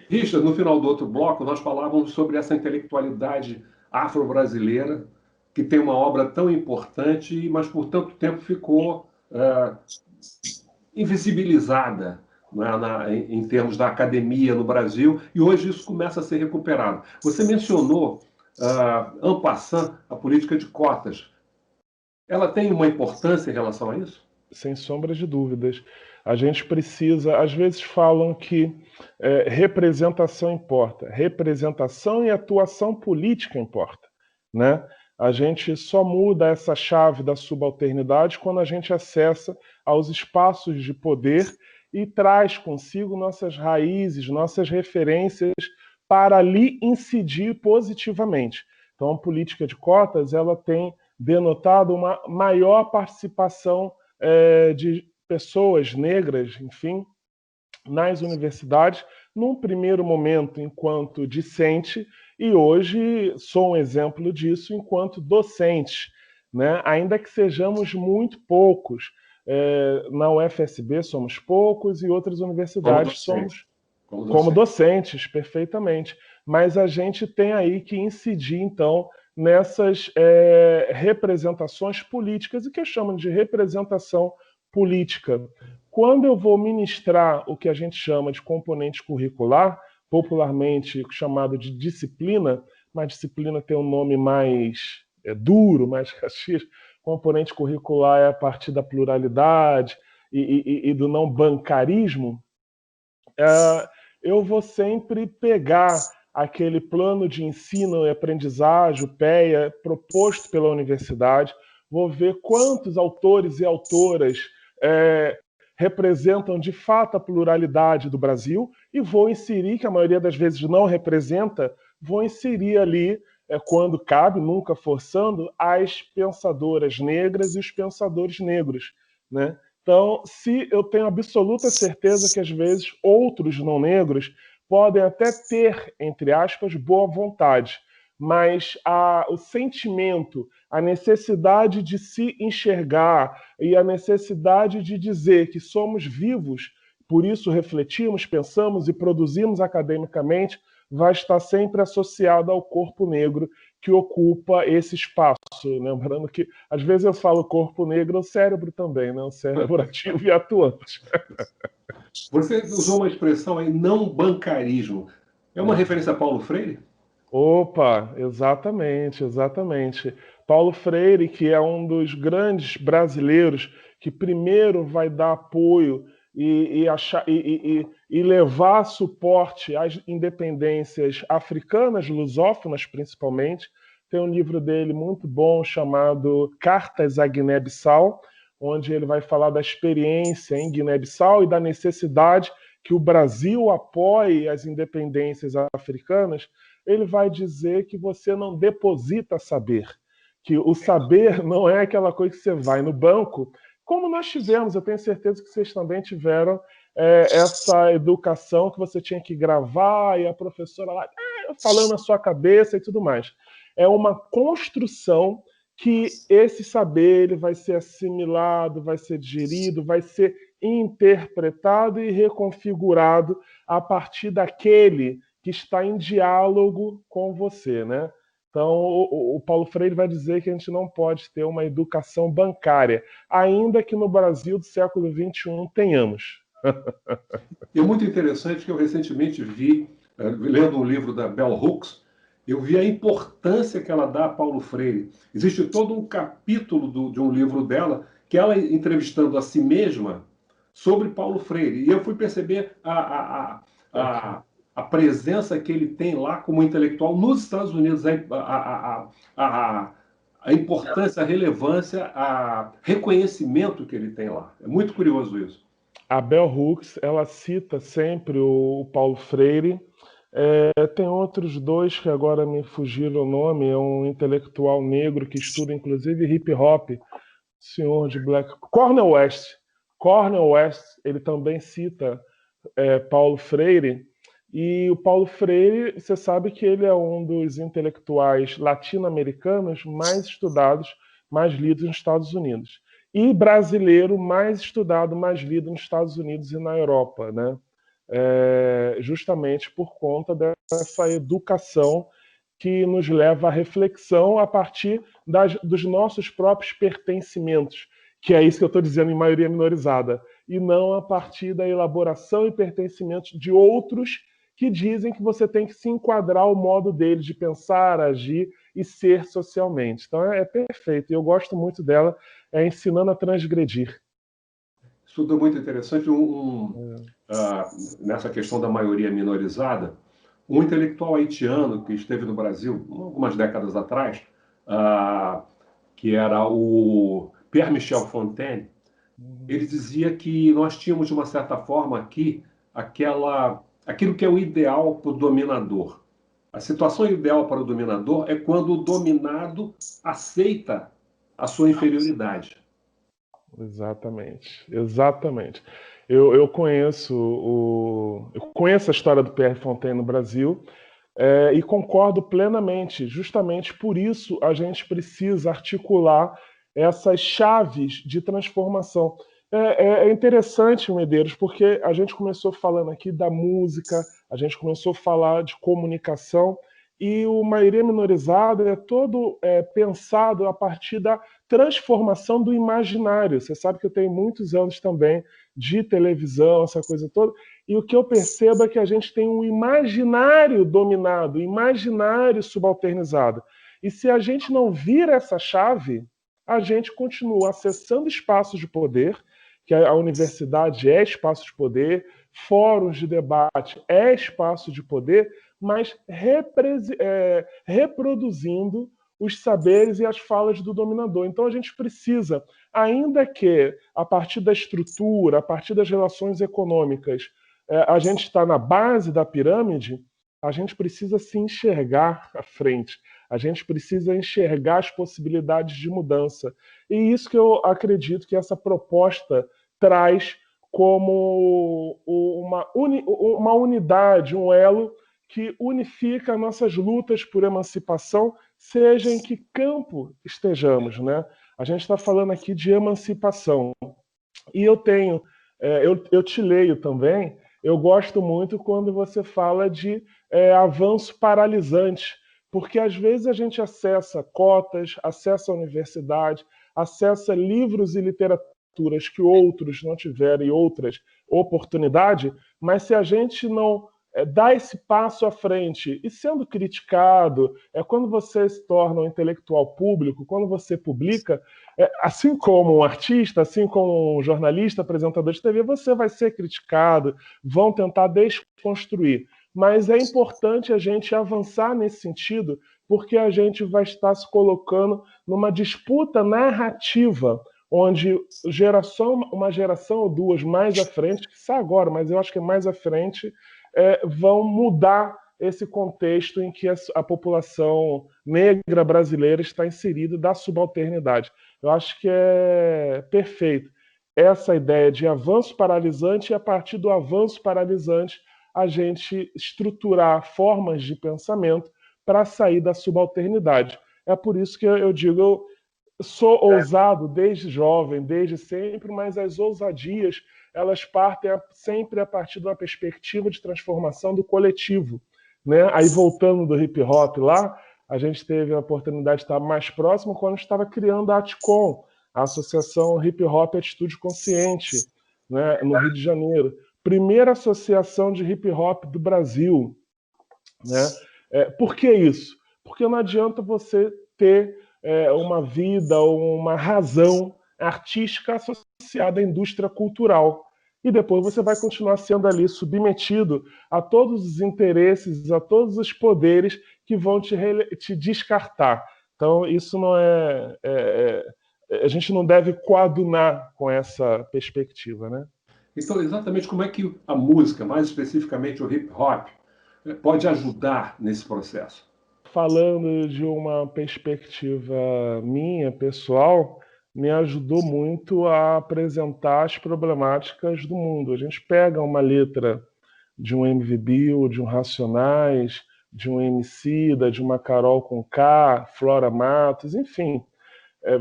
Richard, no final do outro bloco, nós falávamos sobre essa intelectualidade afro-brasileira, que tem uma obra tão importante, mas por tanto tempo ficou invisibilizada, né, em termos da academia no Brasil, e hoje isso começa a ser recuperado. Você mencionou, en passant, a política de cotas. Ela tem uma importância em relação a isso? Sem sombra de dúvidas. A gente precisa, às vezes falam que representação importa, representação e atuação política importa, né? A gente só muda essa chave da subalternidade quando a gente acessa aos espaços de poder e traz consigo nossas raízes, nossas referências para ali incidir positivamente. Então, a política de cotas ela tem denotado uma maior participação de pessoas negras, enfim, nas universidades, num primeiro momento enquanto discente, e hoje sou um exemplo disso enquanto docente, né? Ainda que sejamos muito poucos. Na UFSB somos poucos e outras universidades somos como docentes, perfeitamente. Mas a gente tem aí que incidir, então, nessas representações políticas, e que eu chamo de representação política. Quando eu vou ministrar o que a gente chama de componente curricular, popularmente chamado de disciplina, mas disciplina tem um nome mais duro, mais caxias, componente curricular é a partir da pluralidade e do não bancarismo, eu vou sempre pegar aquele plano de ensino e aprendizagem, o PEA, proposto pela universidade, vou ver quantos autores e autoras representam de fato a pluralidade do Brasil e vou inserir, que a maioria das vezes não representa, vou inserir ali, quando cabe, nunca forçando, as pensadoras negras e os pensadores negros, né? Então, se eu tenho absoluta certeza que às vezes outros não negros podem até ter, entre aspas, boa vontade, mas o sentimento, a necessidade de se enxergar e a necessidade de dizer que somos vivos, por isso refletimos, pensamos e produzimos academicamente, vai estar sempre associado ao corpo negro que ocupa esse espaço. Lembrando que, às vezes eu falo corpo negro, o cérebro também, né? O cérebro ativo e atuante. Você usou uma expressão aí, não bancarismo. É uma referência a Paulo Freire? Opa, exatamente, exatamente. Paulo Freire, que é um dos grandes brasileiros que primeiro vai dar apoio e levar suporte às independências africanas, lusófonas principalmente. Tem um livro dele muito bom chamado Cartas à Guiné-Bissau, onde ele vai falar da experiência em Guiné-Bissau e da necessidade que o Brasil apoie as independências africanas. Ele vai dizer que você não deposita saber, que o saber não é aquela coisa que você vai no banco, como nós tivemos, eu tenho certeza que vocês também tiveram essa educação que você tinha que gravar e a professora lá falando na sua cabeça e tudo mais. É uma construção que esse saber ele vai ser assimilado, vai ser digerido, vai ser interpretado e reconfigurado a partir daquele que está em diálogo com você, né? Então, o Paulo Freire vai dizer que a gente não pode ter uma educação bancária, ainda que no Brasil do século XXI tenhamos. E é muito interessante que eu recentemente vi, lendo um livro da Bell Hooks, eu vi a importância que ela dá a Paulo Freire. Existe todo um capítulo de um livro dela, que ela entrevistando a si mesma sobre Paulo Freire. E eu fui perceber a presença que ele tem lá como intelectual nos Estados Unidos, a importância, a relevância, a reconhecimento que ele tem lá. É muito curioso isso. A Bell Hooks, ela cita sempre o Paulo Freire. Tem outros dois que agora me fugiram o nome. É um intelectual negro que estuda inclusive hip hop, senhor de Black, Cornel West. Cornel West, ele também cita Paulo Freire. E o Paulo Freire, você sabe que ele é um dos intelectuais latino-americanos mais estudados, mais lidos nos Estados Unidos. e brasileiro mais estudado, mais lido nos Estados Unidos e na Europa, né? Justamente por conta dessa educação que nos leva à reflexão a partir dos nossos próprios pertencimentos, que é isso que eu estou dizendo em maioria minorizada, e não a partir da elaboração e pertencimentos de outros que dizem que você tem que se enquadrar ao modo deles de pensar, agir e ser socialmente. Então é perfeito, e eu gosto muito dela, Ensinando a Transgredir. Estudo muito interessante. Nessa questão da maioria minorizada, um intelectual haitiano que esteve no Brasil algumas décadas atrás, que era o Pierre Michel Fontaine, ele dizia que nós tínhamos, de uma certa forma, aqui aquilo que é o ideal para o dominador. A situação ideal para o dominador é quando o dominado aceita a sua inferioridade. Exatamente, exatamente. Eu conheço a história do Pierre Fontaine no Brasil, e concordo plenamente. Justamente por isso a gente precisa articular essas chaves de transformação. É interessante, Medeiros, porque a gente começou falando aqui da música, a gente começou a falar de comunicação, e o Maioria Minorizada é todo pensado a partir da transformação do imaginário. Você sabe que eu tenho muitos anos também de televisão, essa coisa toda, e o que eu percebo é que a gente tem um imaginário dominado, um imaginário subalternizado. E se a gente não vira essa chave, a gente continua acessando espaços de poder, que a universidade é espaço de poder, fóruns de debate é espaço de poder, mas reproduzindo os saberes e as falas do dominador. Então a gente precisa, ainda que a partir da estrutura, a partir das relações econômicas, a gente está na base da pirâmide, a gente precisa se enxergar à frente, a gente precisa enxergar as possibilidades de mudança. E isso que eu acredito que essa proposta traz como uma unidade, um elo que unifica nossas lutas por emancipação, seja em que campo estejamos, né? A gente está falando aqui de emancipação. E eu te leio também, eu gosto muito quando você fala de avanço paralisante, porque às vezes a gente acessa cotas, acessa a universidade, acessa livros e literaturas que outros não tiveram e outras oportunidade, mas se a gente não dá esse passo à frente e sendo criticado, quando você se torna um intelectual público, quando você publica, assim como um artista, assim como um jornalista, apresentador de TV, você vai ser criticado, vão tentar desconstruir. Mas é importante a gente avançar nesse sentido, porque a gente vai estar se colocando numa disputa narrativa, onde uma geração ou duas mais à frente, que está agora, mas eu acho que é mais à frente, vão mudar esse contexto em que a população negra brasileira está inserida da subalternidade. Eu acho que é perfeito essa ideia de avanço paralisante, e a partir do avanço paralisante a gente estruturar formas de pensamento para sair da subalternidade. É por isso que eu digo, eu sou ousado desde jovem, desde sempre, mas as ousadias elas partem sempre a partir de uma perspectiva de transformação do coletivo, né? Aí voltando do hip hop lá, a gente teve a oportunidade de estar mais próximo quando estava criando a ATCOM, a Associação Hip Hop Atitude Consciente, né, no Rio de Janeiro. Primeira associação de hip hop do Brasil, né? Por que isso? Porque não adianta você ter uma vida ou uma razão artística associada à indústria cultural. E depois você vai continuar sendo ali submetido a todos os interesses, a todos os poderes que vão te descartar. Então, isso não a gente não deve coadunar com essa perspectiva, né? Então, exatamente como é que a música, mais especificamente o hip hop, pode ajudar nesse processo? Falando de uma perspectiva minha, pessoal, me ajudou muito a apresentar as problemáticas do mundo. A gente pega uma letra de um MV Bill, de um Racionais, de um Emicida, de uma Carol Conká, Flora Matos, enfim,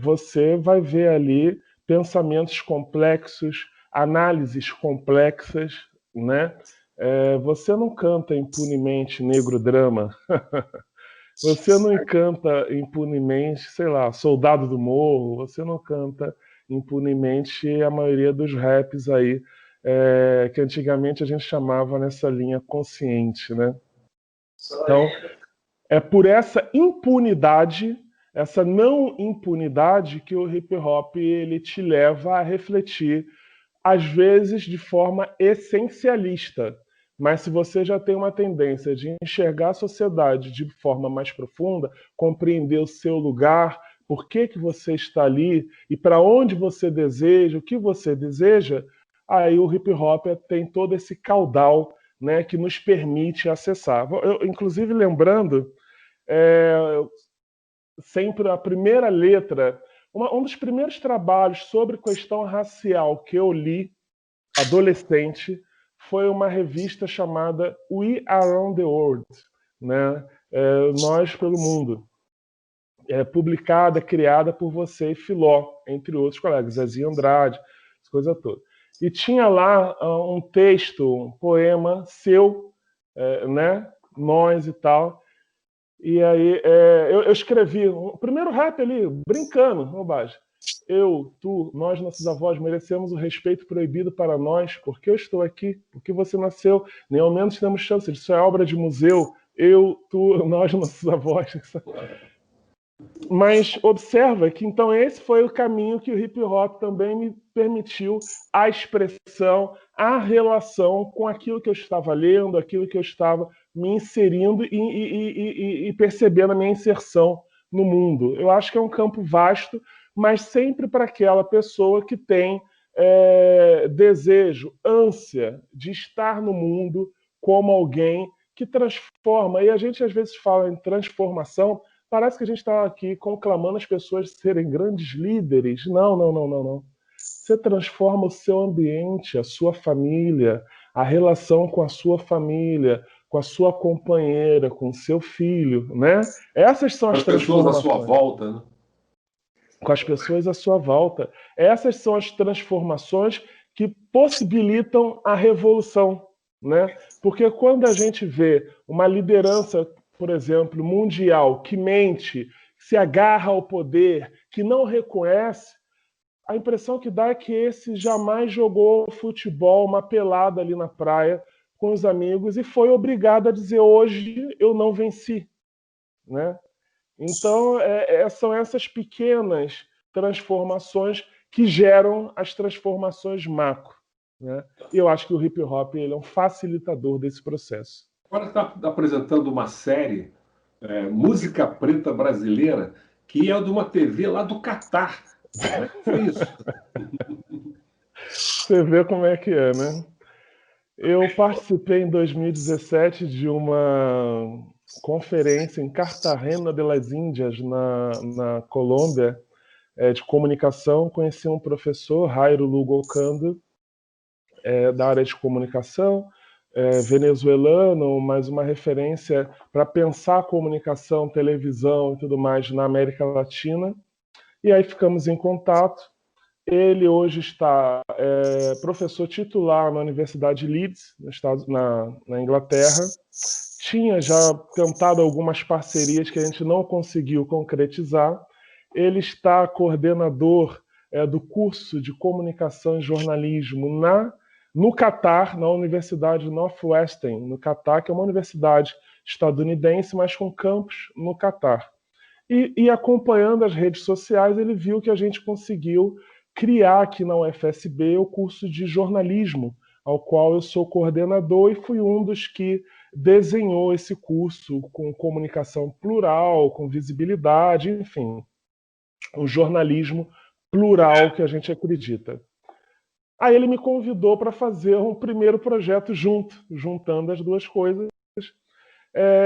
você vai ver ali pensamentos complexos, análises complexas, né? Você não canta impunemente negro drama. Você não canta impunemente, sei lá, Soldado do Morro. Você não canta impunemente a maioria dos raps aí, que antigamente a gente chamava nessa linha consciente, né? Então, é por essa impunidade, essa não impunidade, que o hip hop ele te leva a refletir, às vezes de forma essencialista. Mas se você já tem uma tendência de enxergar a sociedade de forma mais profunda, compreender o seu lugar, por que você está ali e para onde você deseja, o que você deseja, aí o hip hop tem todo esse caudal, né, que nos permite acessar. Inclusive, lembrando, sempre a primeira letra, um dos primeiros trabalhos sobre questão racial que eu li, adolescente, foi uma revista chamada We Around the World, né? Nós pelo Mundo, publicada, criada por você e Filó, entre outros colegas, Zezinho Andrade, essa coisa toda. E tinha lá um texto, um poema seu, né? Nós e tal. E aí eu escrevi o primeiro rap ali, brincando, bobagem. Eu, tu, nós, nossos avós, merecemos o respeito proibido para nós, porque eu estou aqui, porque você nasceu, nem ao menos temos chance, isso é obra de museu, eu, tu, nós, nossos avós. Mas observa que então esse foi o caminho que o hip hop também me permitiu, a expressão, a relação com aquilo que eu estava lendo, aquilo que eu estava me inserindo e percebendo a minha inserção no mundo. Eu acho que é um campo vasto, mas sempre para aquela pessoa que tem desejo, ânsia de estar no mundo como alguém que transforma. E a gente às vezes fala em transformação, parece que a gente está aqui conclamando as pessoas serem grandes líderes. Não, não, não, não, não. Você transforma o seu ambiente, a sua família, a relação com a sua família, com a sua companheira, com o seu filho, né? Essas são as transformações. As pessoas à sua volta, né? Com as pessoas à sua volta. Essas são as transformações que possibilitam a revolução, né? Porque quando a gente vê uma liderança, por exemplo, mundial, que mente, que se agarra ao poder, que não reconhece, a impressão que dá é que esse jamais jogou futebol, uma pelada ali na praia com os amigos e foi obrigado a dizer: hoje eu não venci, né? Então, são essas pequenas transformações que geram as transformações macro, né? E eu acho que o hip hop ele é um facilitador desse processo. Agora está apresentando uma série, Música Preta Brasileira, que é de uma TV lá do Catar. Como é que foi isso? Você vê como é que é, né? Eu participei em 2017 de uma conferência em Cartagena de las Índias, na Colômbia, de comunicação. Conheci um professor, Jairo Lugo Ocando, da área de comunicação, venezuelano, mas uma referência para pensar comunicação, televisão e tudo mais na América Latina. E aí ficamos em contato. Ele hoje está professor titular na Universidade de Leeds, na Inglaterra. Tinha já tentado algumas parcerias que a gente não conseguiu concretizar. Ele está coordenador do curso de comunicação e jornalismo no Catar, na Universidade Northwestern, no Catar, que é uma universidade estadunidense, mas com campus no Catar. E acompanhando as redes sociais, ele viu que a gente conseguiu criar aqui na UFSB o curso de jornalismo, ao qual eu sou coordenador e fui um dos que desenhou esse curso com comunicação plural, com visibilidade, enfim, o jornalismo plural que a gente acredita. Aí ele me convidou para fazer um primeiro projeto juntando as duas coisas.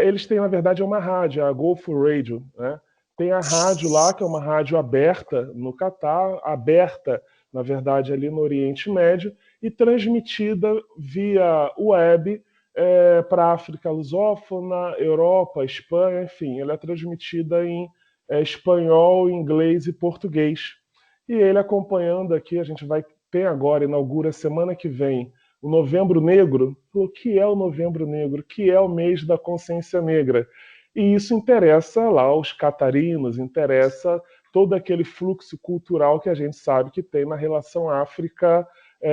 Eles têm, na verdade, uma rádio, a Gulf Radio, né? Tem a rádio lá, que é uma rádio aberta no Catar, aberta, na verdade, ali no Oriente Médio, e transmitida via web para a África lusófona, Europa, Espanha, enfim, ela é transmitida em espanhol, inglês e português. e ele acompanhando aqui, a gente vai ter agora, inaugura semana que vem, o Novembro Negro. O que é o Novembro Negro? O que é o mês da consciência negra? E isso interessa lá os catarinos, interessa todo aquele fluxo cultural que a gente sabe que tem na relação África,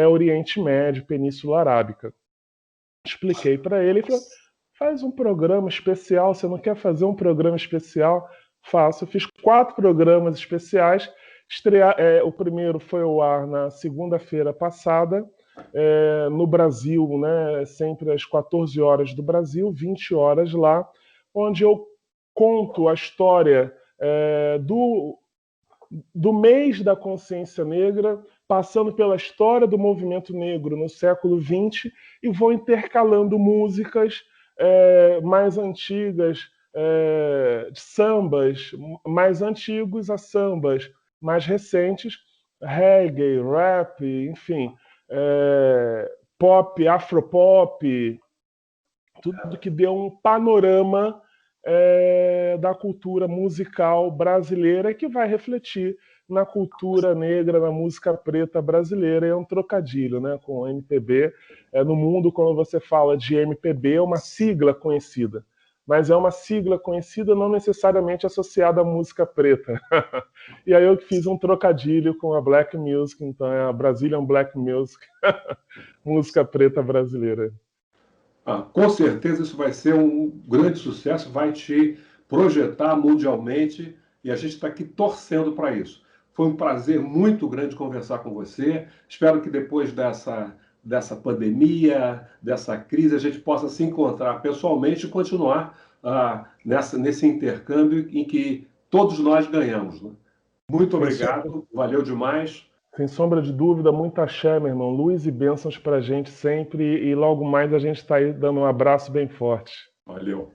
Oriente Médio, Península Arábica. Expliquei para ele, ele falou, faz um programa especial, você não quer fazer um programa especial? Faço. Eu fiz 4 programas especiais. O primeiro foi ao ar na segunda-feira passada, no Brasil, né, sempre às 14 horas do Brasil, 20 horas lá, onde eu conto a história do mês da consciência negra, passando pela história do movimento negro no século XX, e vou intercalando músicas mais antigas, de sambas mais antigos a sambas mais recentes, reggae, rap, enfim, pop, afropop, tudo que deu um panorama da cultura musical brasileira e que vai refletir na cultura negra, na música preta brasileira. É um trocadilho, né, com o MPB. No mundo, quando você fala de MPB, é uma sigla conhecida, mas é uma sigla conhecida não necessariamente associada à música preta. E aí eu fiz um trocadilho com a Black Music, então é a Brazilian Black Music, música preta brasileira. Com certeza isso vai ser um grande sucesso, vai te projetar mundialmente e a gente está aqui torcendo para isso. Foi um prazer muito grande conversar com você. Espero que depois dessa pandemia, dessa crise, a gente possa se encontrar pessoalmente e continuar nesse intercâmbio em que todos nós ganhamos, né? Muito obrigado, valeu demais. Sem sombra de dúvida, muito axé, meu irmão. Luz e bênçãos pra gente sempre. E logo mais a gente está aí dando um abraço bem forte. Valeu.